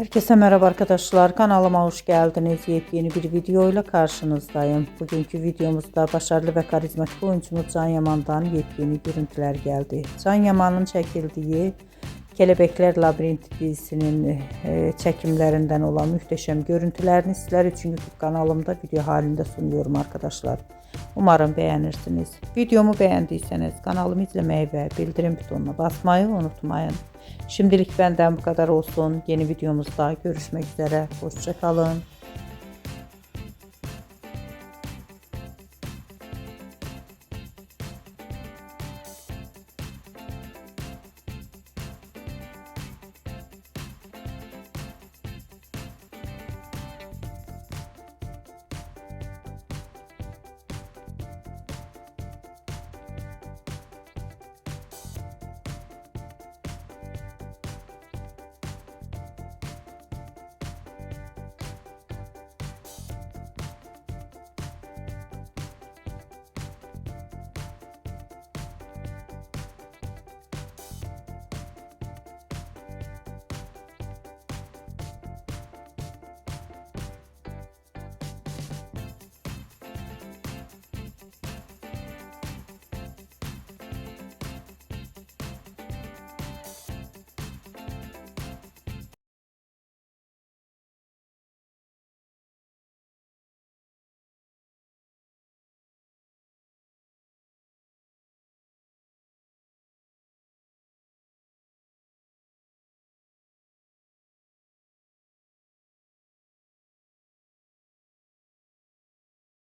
Herkese merhaba arkadaşlar, kanalıma hoş geldiniz. Yepyeni bir videoyla karşınızdayım. Bugünkü videomuzda başarılı ve karizmatik oyuncumuz Can Yaman'dan yepyeni görüntüler geldi. Can Yaman'ın çekildiği Kelebekler Labirenti dizisinin çekimlerinden olan muhteşem görüntülerini sizler için YouTube kanalımda video halinde sunuyorum arkadaşlar. Umarım beğenirsiniz. Videomu beğendiyseniz kanalımı izlemeyi ve bildirim butonuna basmayı unutmayın. Şimdilik benden bu kadar olsun. Yeni videomuzda görüşmek üzere. Hoşça kalın.